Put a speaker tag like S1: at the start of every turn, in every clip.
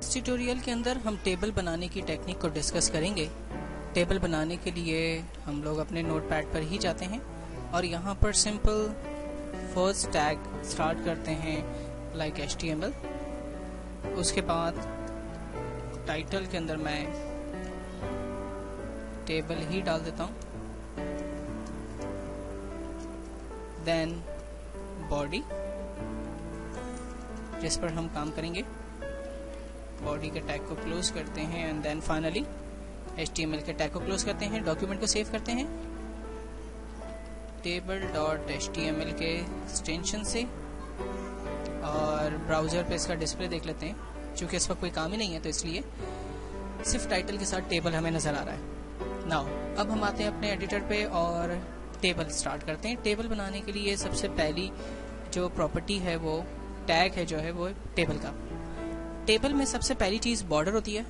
S1: इस ट्यूटोरियल के अंदर हम टेबल बनाने की टेक्निक को डिस्कस करेंगे। टेबल बनाने के लिए हम लोग अपने नोटपैड पर ही जाते हैं और यहाँ पर सिंपल फर्स्ट टैग स्टार्ट करते हैं लाइक HTML। उसके बाद टाइटल के अंदर मैं टेबल ही डाल देता हूँ। देन बॉडी जिस पर हम काम करेंगे, बॉडी के टैग को क्लोज करते हैं एंड देन फाइनली HTML के टैग को क्लोज करते हैं। डॉक्यूमेंट को सेव करते हैं table.html के एक्सटेंशन से और ब्राउज़र पे इसका डिस्प्ले देख लेते हैं। चूँकि इस वक्त कोई काम ही नहीं है तो इसलिए सिर्फ टाइटल के साथ टेबल हमें नज़र आ रहा है। नाउ अब हम आते हैं अपने एडिटर पे और टेबल स्टार्ट करते हैं। टेबल बनाने के लिए सबसे पहली जो प्रॉपर्टी है वो टैग है जो है वो टेबल का। टेबल में सबसे पहली चीज़ बॉर्डर होती है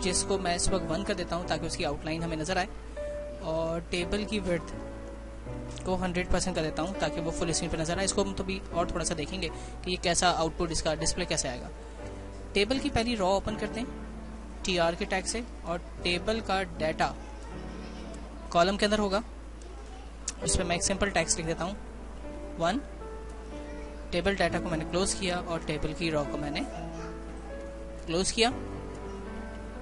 S1: जिसको मैं इस वक्त 1 कर देता हूँ ताकि उसकी आउटलाइन हमें नज़र आए, और टेबल की विड्थ को 100% कर देता हूँ ताकि वो फुल स्क्रीन पर नज़र आए। इसको हम तो भी और थोड़ा सा देखेंगे कि ये कैसा आउटपुट, इसका डिस्प्ले कैसे आएगा। टेबल की पहली रॉ ओपन करते हैं TR के टैग से और टेबल का डाटा कॉलम के अंदर होगा। उस पर मैं एक सिंपल टैक्स लिख देता हूँ 1। टेबल डाटा को मैंने क्लोज किया और टेबल की रॉ को मैंने क्लोज किया।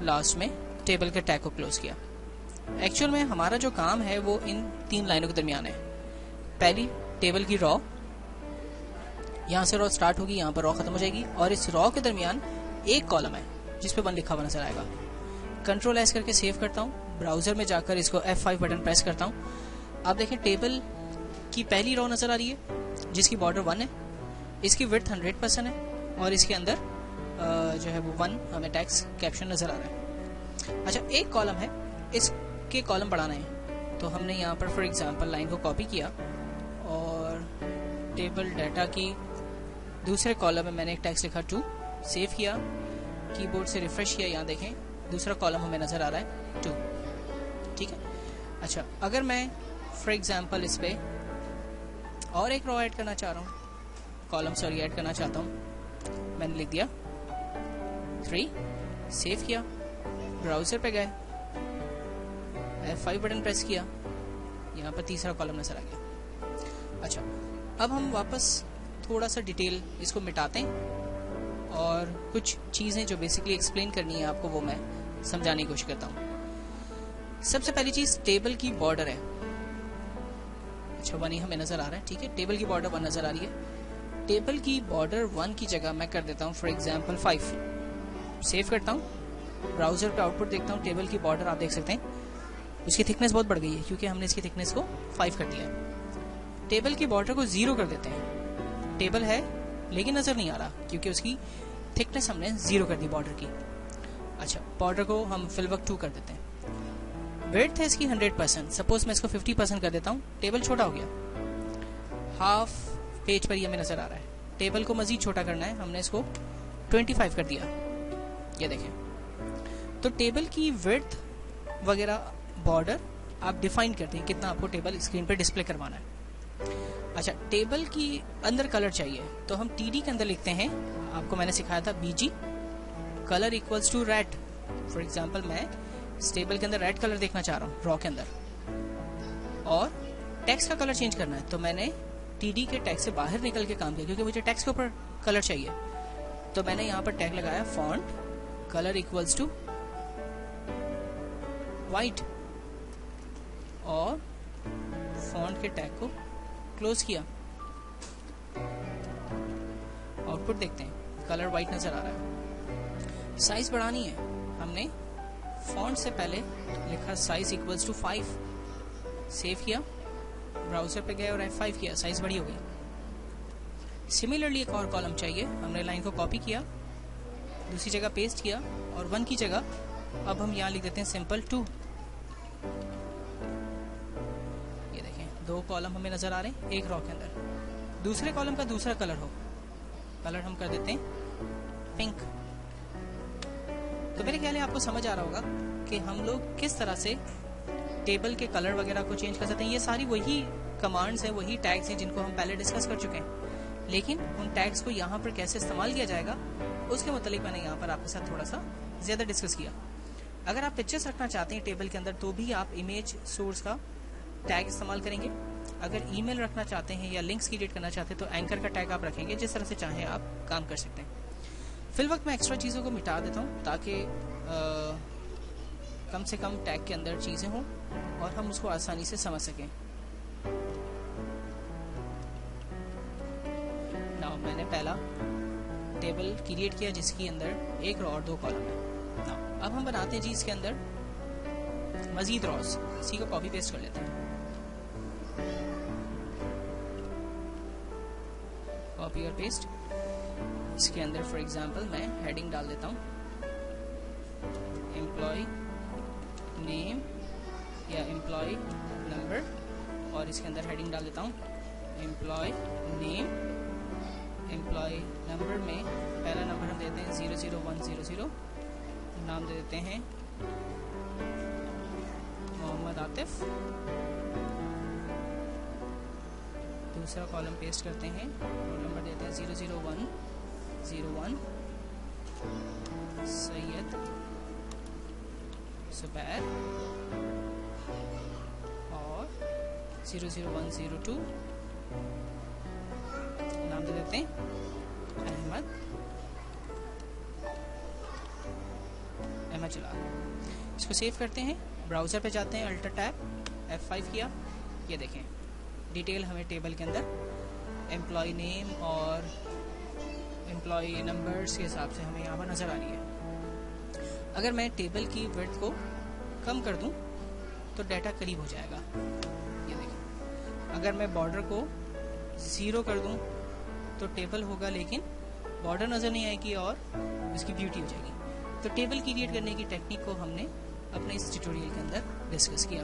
S1: लास्ट में टेबल के टैग को क्लोज किया। एक्चुअल में हमारा जो काम है वो इन 3 लाइनों के दरमियान है। पहली टेबल की रॉ, यहाँ से रॉ स्टार्ट होगी, यहाँ पर रॉ खत्म हो जाएगी और इस रॉ के दरमियान एक कॉलम है जिस पे 1 लिखा हुआ नजर आएगा। Ctrl S करके सेव करता हूँ। ब्राउजर में जाकर इसको F5 बटन प्रेस करता हूँ। आप देखें टेबल की पहली रॉ नजर आ रही है जिसकी बॉर्डर 1 है, इसकी विड्थ 100% है और इसके अंदर जो है वो 1 हमें टैक्स कैप्शन नजर आ रहा है। अच्छा, एक कॉलम है, इसके कॉलम बढ़ाना है तो हमने यहाँ पर फॉर एग्जांपल लाइन को कॉपी किया और टेबल डाटा की दूसरे कॉलम में मैंने एक टैक्स लिखा 2, सेव किया, कीबोर्ड से रिफ्रेश किया। यहाँ देखें दूसरा कॉलम हमें नजर आ रहा है 2। ठीक है। अच्छा, अगर मैं फॉर एग्जांपल इस पे और एक रॉ ऐड करना चाह रहा हूँ, कॉलम सॉरी ऐड करना चाहता हूँ, मैंने लिख दिया 3, सेव किया, ब्राउजर पे गए, F5 बटन प्रेस किया, यहाँ पर तीसरा कॉलम नजर आ गया। अच्छा, अब हम वापस थोड़ा सा डिटेल इसको मिटाते हैं और कुछ चीज़ें जो बेसिकली एक्सप्लेन करनी है आपको वो मैं समझाने की कोशिश करता हूँ। सबसे पहली चीज़ टेबल की बॉर्डर है। अच्छा, 1 ही हमें नज़र आ रहा है। ठीक है, टेबल की बॉर्डर 1 नज़र आ रही है। टेबल की बॉर्डर 1 की जगह मैं कर देता हूँ फॉर एग्जांपल 5, सेव करता हूँ, ब्राउजर पे आउटपुट देखता हूँ। टेबल की बॉर्डर आप देख सकते हैं उसकी थिकनेस बहुत बढ़ गई है क्योंकि हमने इसकी थिकनेस को 5 कर दिया है। टेबल की बॉर्डर को 0 कर देते हैं। टेबल है लेकिन नज़र नहीं आ रहा क्योंकि उसकी थिकनेस हमने 0 कर दी बॉर्डर की। अच्छा, बॉर्डर को हम फिल वक्त 2 कर देते हैं। विड्थ है इसकी 100%, सपोज मैं इसको 50% कर देता हूँ, टेबल छोटा हो गया, हाफ पेज पर ही हमें नज़र आ रहा है। टेबल को मज़ीद छोटा करना है, हमने इसको 25 कर दिया। ये देखें, तो टेबल की विड्थ वगैरह बॉर्डर आप डिफाइन करते हैं कितना आपको टेबल स्क्रीन पर डिस्प्ले करवाना है। अच्छा, टेबल की अंदर कलर चाहिए तो हम TD के अंदर लिखते हैं, आपको मैंने सिखाया था BG colour equals to red. For example मैं इस टेबल के अंदर रेड कलर देखना चाह रहा हूँ रॉ के अंदर, और टेक्स्ट का कलर चेंज करना है तो मैंने TD के टैग से बाहर निकल के काम किया क्योंकि मुझे टेक्स्ट के ऊपर कलर चाहिए। तो मैंने यहाँ पर टैग लगाया font colour equals to white और फॉन्ट के टैग को क्लोज किया। आउटपुट देखते हैं, कलर वाइट नजर आ रहा है। साइज बढ़ानी है, हमने फॉन्ट से पहले लिखा साइज इक्वल्स टू 5, सेव किया, ब्राउजर पे गए और F5 किया, साइज बड़ी हो गई। सिमिलरली एक और कॉलम चाहिए, हमने लाइन को कॉपी किया, दूसरी जगह पेस्ट किया और 1 की जगह अब हम यहाँ लिख देते हैं सिंपल 2। ये देखें 2 कॉलम हमें नजर आ रहे हैं एक रॉ के अंदर। दूसरे कॉलम का दूसरा कलर हो, कलर हम कर देते हैं पिंक। तो मेरे ख्याल है आपको समझ आ रहा होगा कि हम लोग किस तरह से टेबल के कलर वगैरह को चेंज कर सकते हैं। ये सारी वही कमांड्स हैं, वही टैग्स हैं जिनको हम पहले डिस्कस कर चुके हैं, लेकिन उन टैग्स को यहाँ पर कैसे इस्तेमाल किया जाएगा उसके मतलब मैंने यहाँ पर आपके साथ थोड़ा सा ज़्यादा डिस्कस किया। अगर आप पिक्चर्स रखना चाहते हैं टेबल के अंदर तो भी आप इमेज सोर्स का टैग इस्तेमाल करेंगे। अगर ईमेल रखना चाहते हैं या लिंक्स क्रिएट करना चाहते हैं तो एंकर का टैग आप रखेंगे। जिस तरह से चाहें आप काम कर सकते हैं। फिल वक्त मैं एक्स्ट्रा चीज़ों को मिटा देता हूँ ताकि कम से कम टैग के अंदर चीज़ें हों और हम उसको आसानी से समझ सकें। नाउ मैंने पहला टेबल क्रिएट किया जिसके अंदर 1 रो और 2 कॉलम है। नाउ अब हम बनाते हैं जी इसके अंदर मजीद रॉस। इसी को कॉपी पेस्ट कर लेते हैं, कॉपी और पेस्ट। इसके अंदर फॉर एग्जांपल मैं हेडिंग डाल देता हूँ एम्प्लॉय नेम या एम्प्लॉय नंबर, और इसके अंदर हेडिंग डाल देता हूँ एम्प्लॉय नेम। एम्प्लॉय नंबर में पहला नंबर हम देते हैं 00100, नाम दे देते हैं मोहम्मद आतिफ। दूसरा कॉलम पेस्ट करते हैं, रोल नंबर देते हैं 00101 सैयद सुबैर, और 00102 नाम दे देते हैं अहमद जलाल। इसको सेव करते हैं, ब्राउज़र पे जाते हैं, अल्टर टैब F5 किया। ये देखें डिटेल हमें टेबल के अंदर एम्प्लॉय नेम और एम्प्लॉय नंबर्स के हिसाब से हमें यहाँ पर नज़र आ रही है। अगर मैं टेबल की विड्थ को कम कर दूं तो डाटा करीब हो जाएगा। ये देखें, अगर मैं बॉर्डर को 0 कर दूं तो टेबल होगा लेकिन बॉर्डर नज़र नहीं आएगी और उसकी ब्यूटी हो जाएगी। तो टेबल क्रिएट करने की टेक्निक को हमने अपने इस ट्यूटोरियल के अंदर डिस्कस किया।